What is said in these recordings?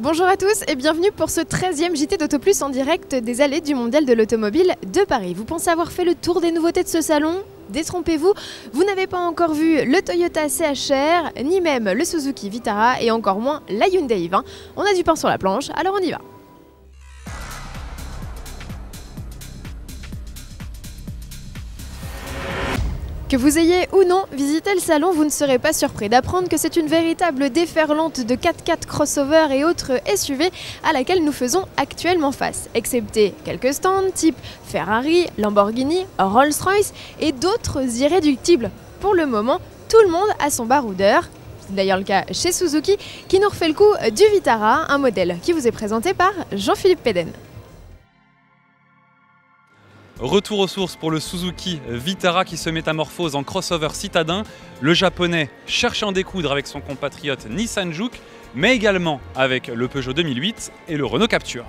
Bonjour à tous et bienvenue pour ce 13e JT d'Autoplus en direct des allées du Mondial de l'Automobile de Paris. Vous pensez avoir fait le tour des nouveautés de ce salon? Détrompez-vous, vous n'avez pas encore vu le Toyota CHR, ni même le Suzuki Vitara et encore moins la Hyundai i20. On a du pain sur la planche, alors on y va. Que vous ayez ou non visité le salon, vous ne serez pas surpris d'apprendre que c'est une véritable déferlante de 4x4 crossover et autres SUV à laquelle nous faisons actuellement face, excepté quelques stands type Ferrari, Lamborghini, Rolls-Royce et d'autres irréductibles. Pour le moment, tout le monde a son baroudeur. C'est d'ailleurs le cas chez Suzuki qui nous refait le coup du Vitara, un modèle qui vous est présenté par Jean-Philippe Péden. Retour aux sources pour le Suzuki Vitara qui se métamorphose en crossover citadin. Le japonais cherche à en découdre avec son compatriote Nissan Juke, mais également avec le Peugeot 2008 et le Renault Captur.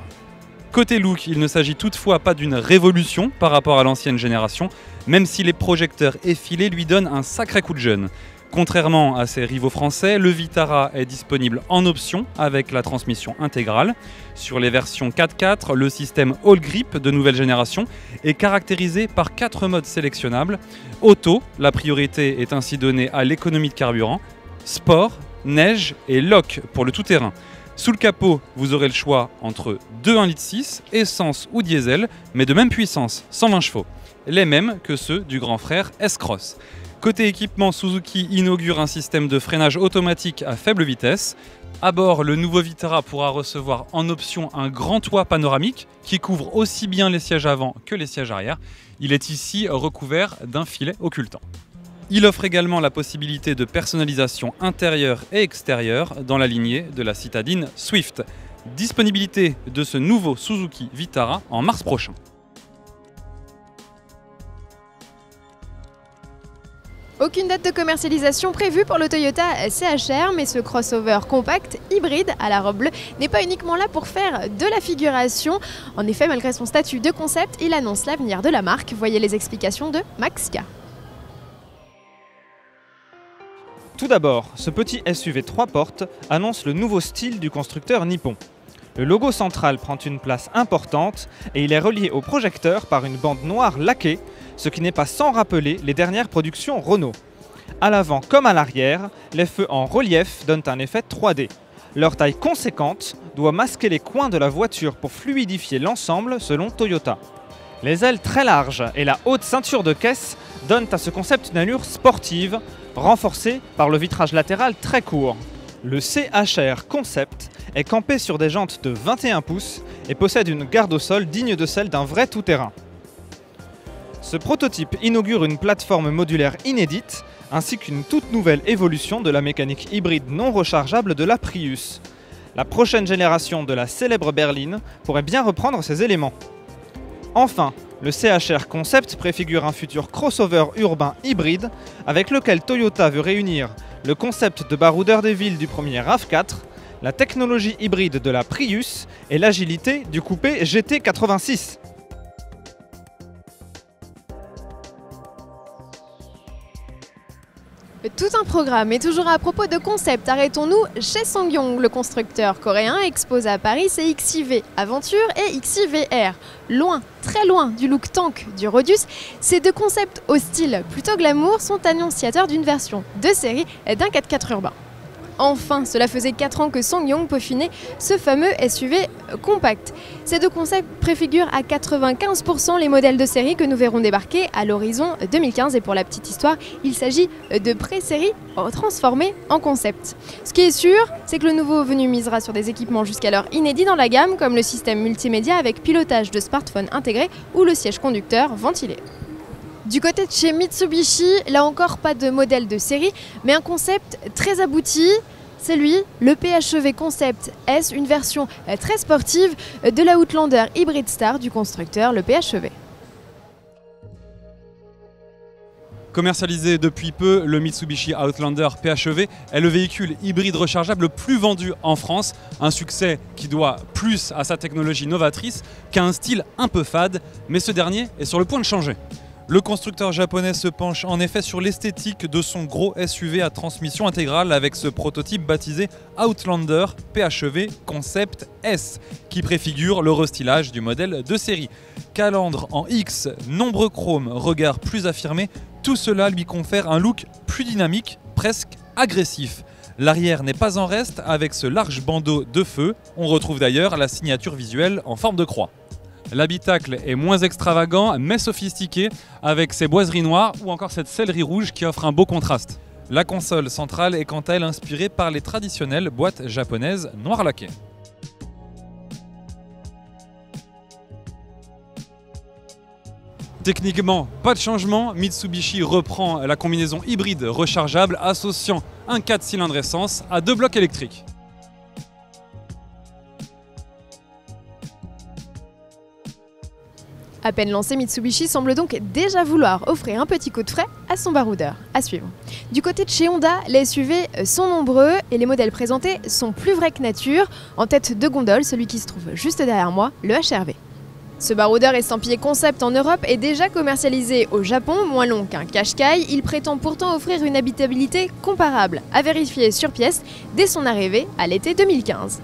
Côté look, il ne s'agit toutefois pas d'une révolution par rapport à l'ancienne génération, même si les projecteurs effilés lui donnent un sacré coup de jeune. Contrairement à ses rivaux français, le Vitara est disponible en option avec la transmission intégrale. Sur les versions 4x4, le système All Grip de nouvelle génération est caractérisé par 4 modes sélectionnables. Auto, la priorité est ainsi donnée à l'économie de carburant. Sport, neige et lock pour le tout-terrain. Sous le capot, vous aurez le choix entre 2 1,6 litres, essence ou diesel, mais de même puissance, 120 chevaux. Les mêmes que ceux du grand frère S-Cross. Côté équipement, Suzuki inaugure un système de freinage automatique à faible vitesse. À bord, le nouveau Vitara pourra recevoir en option un grand toit panoramique qui couvre aussi bien les sièges avant que les sièges arrière. Il est ici recouvert d'un filet occultant. Il offre également la possibilité de personnalisation intérieure et extérieure dans la lignée de la citadine Swift. Disponibilité de ce nouveau Suzuki Vitara en mars prochain. Aucune date de commercialisation prévue pour le Toyota CHR, mais ce crossover compact hybride à la robe bleue n'est pas uniquement là pour faire de la figuration. En effet, malgré son statut de concept, il annonce l'avenir de la marque. Voyez les explications de Max K. Tout d'abord, ce petit SUV 3 portes annonce le nouveau style du constructeur nippon. Le logo central prend une place importante et il est relié au projecteur par une bande noire laquée, ce qui n'est pas sans rappeler les dernières productions Renault. À l'avant comme à l'arrière, les feux en relief donnent un effet 3D. Leur taille conséquente doit masquer les coins de la voiture pour fluidifier l'ensemble selon Toyota. Les ailes très larges et la haute ceinture de caisse donnent à ce concept une allure sportive, renforcée par le vitrage latéral très court. Le CHR Concept est campé sur des jantes de 21 pouces et possède une garde au sol digne de celle d'un vrai tout-terrain. Ce prototype inaugure une plateforme modulaire inédite ainsi qu'une toute nouvelle évolution de la mécanique hybride non rechargeable de la Prius. La prochaine génération de la célèbre berline pourrait bien reprendre ces éléments. Enfin, le CHR Concept préfigure un futur crossover urbain hybride avec lequel Toyota veut réunir le concept de baroudeur des villes du premier RAV4, la technologie hybride de la Prius et l'agilité du coupé GT86. Tout un programme, et toujours à propos de concept, arrêtons-nous chez SsangYong. Le constructeur coréen expose à Paris ses XIV Aventure et XIV R. Loin, très loin du look tank du Rodius, ces deux concepts au style plutôt glamour sont annonciateurs d'une version de série d'un 4x4 urbain. Enfin, cela faisait 4 ans que SsangYong peaufinait ce fameux SUV compact. Ces deux concepts préfigurent à 95% les modèles de série que nous verrons débarquer à l'horizon 2015. Et pour la petite histoire, il s'agit de pré-série transformées en concept. Ce qui est sûr, c'est que le nouveau venu misera sur des équipements jusqu'alors inédits dans la gamme, comme le système multimédia avec pilotage de smartphone intégré ou le siège conducteur ventilé. Du côté de chez Mitsubishi, là encore pas de modèle de série, mais un concept très abouti. C'est lui, le PHEV Concept S, une version très sportive de la Outlander Hybrid Star du constructeur, le PHEV. Commercialisé depuis peu, le Mitsubishi Outlander PHEV est le véhicule hybride rechargeable le plus vendu en France. Un succès qui doit plus à sa technologie novatrice qu'à un style un peu fade, mais ce dernier est sur le point de changer. Le constructeur japonais se penche en effet sur l'esthétique de son gros SUV à transmission intégrale avec ce prototype baptisé Outlander PHEV Concept S qui préfigure le restylage du modèle de série. Calandre en X, nombreux chromes, regard plus affirmé, tout cela lui confère un look plus dynamique, presque agressif. L'arrière n'est pas en reste avec ce large bandeau de feu, on retrouve d'ailleurs la signature visuelle en forme de croix. L'habitacle est moins extravagant mais sophistiqué avec ses boiseries noires ou encore cette sellerie rouge qui offre un beau contraste. La console centrale est quant à elle inspirée par les traditionnelles boîtes japonaises noir laquées. Techniquement, pas de changement, Mitsubishi reprend la combinaison hybride rechargeable associant un 4 cylindres essence à 2 blocs électriques. À peine lancé, Mitsubishi semble donc déjà vouloir offrir un petit coup de frais à son baroudeur. À suivre. Du côté de chez Honda, les SUV sont nombreux et les modèles présentés sont plus vrais que nature. En tête de gondole, celui qui se trouve juste derrière moi, le HR-V. Ce baroudeur estampillé concept en Europe est déjà commercialisé au Japon, moins long qu'un Qashqai. Il prétend pourtant offrir une habitabilité comparable, à vérifier sur pièce dès son arrivée à l'été 2015.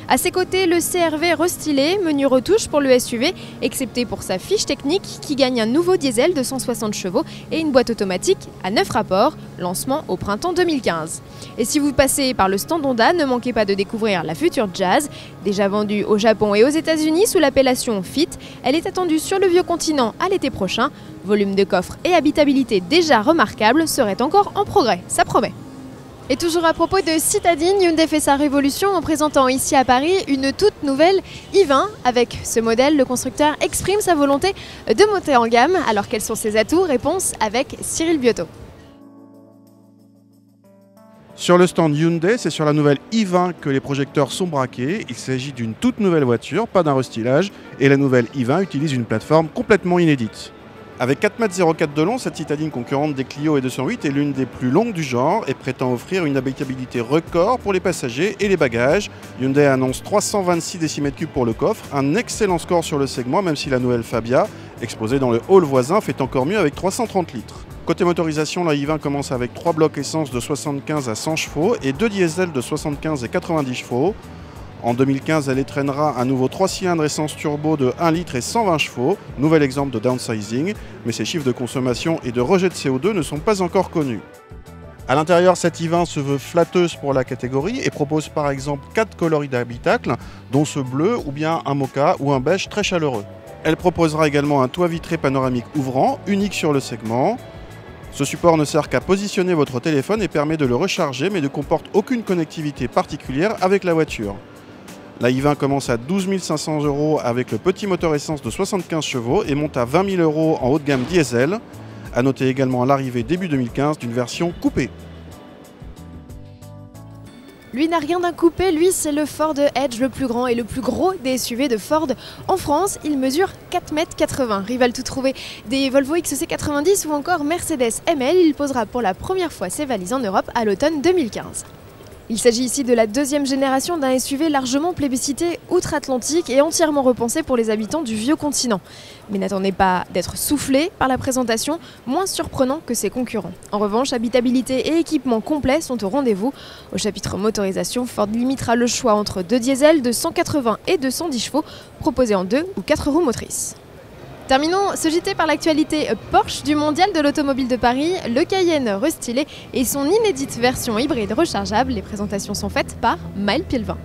A ses côtés, le CR-V restylé, menu retouche pour le SUV, excepté pour sa fiche technique qui gagne un nouveau diesel de 160 chevaux et une boîte automatique à 9 rapports, lancement au printemps 2015. Et si vous passez par le stand Honda, ne manquez pas de découvrir la future Jazz. Déjà vendue au Japon et aux États-Unis sous l'appellation Fit, elle est attendue sur le vieux continent à l'été prochain. Volume de coffre et habitabilité déjà remarquable serait encore en progrès, ça promet. Et toujours à propos de citadine, Hyundai fait sa révolution en présentant ici à Paris une toute nouvelle i20. Avec ce modèle, le constructeur exprime sa volonté de monter en gamme. Alors quels sont ses atouts? Réponse avec Cyril Biotto. Sur le stand Hyundai, c'est sur la nouvelle i20 que les projecteurs sont braqués. Il s'agit d'une toute nouvelle voiture, pas d'un restylage, et la nouvelle i20 utilise une plateforme complètement inédite. Avec 4,04 m de long, cette citadine concurrente des Clio et 208 est l'une des plus longues du genre et prétend offrir une habitabilité record pour les passagers et les bagages. Hyundai annonce 326 décimètres cubes pour le coffre, un excellent score sur le segment, même si la nouvelle Fabia, exposée dans le hall voisin, fait encore mieux avec 330 litres. Côté motorisation, la i20 commence avec 3 blocs essence de 75 à 100 chevaux et 2 diesels de 75 et 90 chevaux. En 2015, elle étraînera un nouveau 3 cylindres essence turbo de 1 litre et 120 chevaux, nouvel exemple de downsizing, mais ses chiffres de consommation et de rejet de CO2 ne sont pas encore connus. À l'intérieur, cette i20 se veut flatteuse pour la catégorie et propose par exemple 4 coloris d'habitacle, dont ce bleu ou bien un mocha ou un beige très chaleureux. Elle proposera également un toit vitré panoramique ouvrant, unique sur le segment. Ce support ne sert qu'à positionner votre téléphone et permet de le recharger, mais ne comporte aucune connectivité particulière avec la voiture. La i20 commence à 12 500 € avec le petit moteur essence de 75 chevaux et monte à 20 000 € en haut de gamme diesel. A noter également l'arrivée début 2015 d'une version coupée. Lui n'a rien d'un coupé, lui c'est le Ford Edge, le plus grand et le plus gros des SUV de Ford en France. Il mesure 4,80 m. Rival tout trouvé des Volvo XC90 ou encore Mercedes ML, il posera pour la première fois ses valises en Europe à l'automne 2015. Il s'agit ici de la deuxième génération d'un SUV largement plébiscité outre-Atlantique et entièrement repensé pour les habitants du vieux continent. Mais n'attendez pas d'être soufflé par la présentation, moins surprenant que ses concurrents. En revanche, habitabilité et équipement complet sont au rendez-vous. Au chapitre motorisation, Ford limitera le choix entre deux diesels de 180 et 210 chevaux, proposés en 2 ou 4 roues motrices. Terminons ce JT par l'actualité Porsche du Mondial de l'Automobile de Paris, le Cayenne restylé et son inédite version hybride rechargeable. Les présentations sont faites par Maël Pilvin.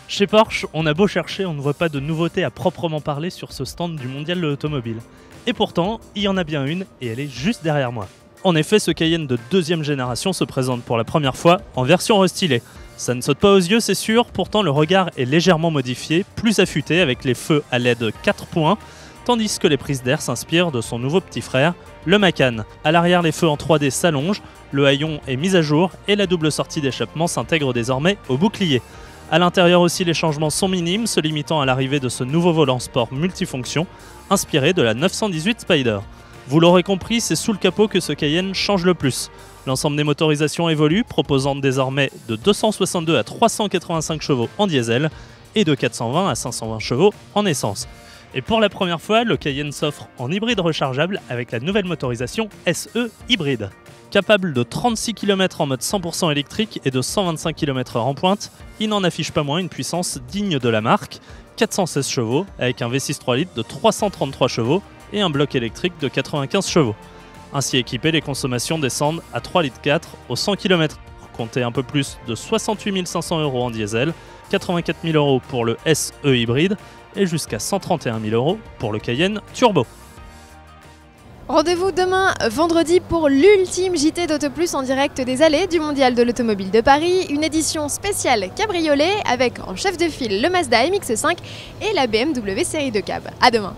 Chez Porsche, on a beau chercher, on ne voit pas de nouveautés à proprement parler sur ce stand du Mondial de l'Automobile. Et pourtant, il y en a bien une et elle est juste derrière moi. En effet, ce Cayenne de deuxième génération se présente pour la première fois en version restylée. Ça ne saute pas aux yeux, c'est sûr, pourtant le regard est légèrement modifié, plus affûté avec les feux à LED 4 points, tandis que les prises d'air s'inspirent de son nouveau petit frère, le Macan. À l'arrière, les feux en 3D s'allongent, le haillon est mis à jour et la double sortie d'échappement s'intègre désormais au bouclier. À l'intérieur aussi, les changements sont minimes, se limitant à l'arrivée de ce nouveau volant sport multifonction, inspiré de la 918 Spider. Vous l'aurez compris, c'est sous le capot que ce Cayenne change le plus. L'ensemble des motorisations évolue, proposant désormais de 262 à 385 chevaux en diesel et de 420 à 520 chevaux en essence. Et pour la première fois, le Cayenne s'offre en hybride rechargeable avec la nouvelle motorisation SE hybride. Capable de 36 km en mode 100% électrique et de 125 km/h en pointe, il n'en affiche pas moins une puissance digne de la marque, 416 chevaux avec un V6 3 litres de 333 chevaux et un bloc électrique de 95 chevaux. Ainsi équipé, les consommations descendent à 3,4 litres au 100 km/h. Comptez un peu plus de 68 500 € en diesel, 84 000 € pour le SE hybride et jusqu'à 131 000 € pour le Cayenne Turbo. Rendez-vous demain, vendredi, pour l'ultime JT d'Autoplus en direct des allées du Mondial de l'Automobile de Paris. Une édition spéciale cabriolet avec en chef de file le Mazda MX-5 et la BMW série de cab. À demain.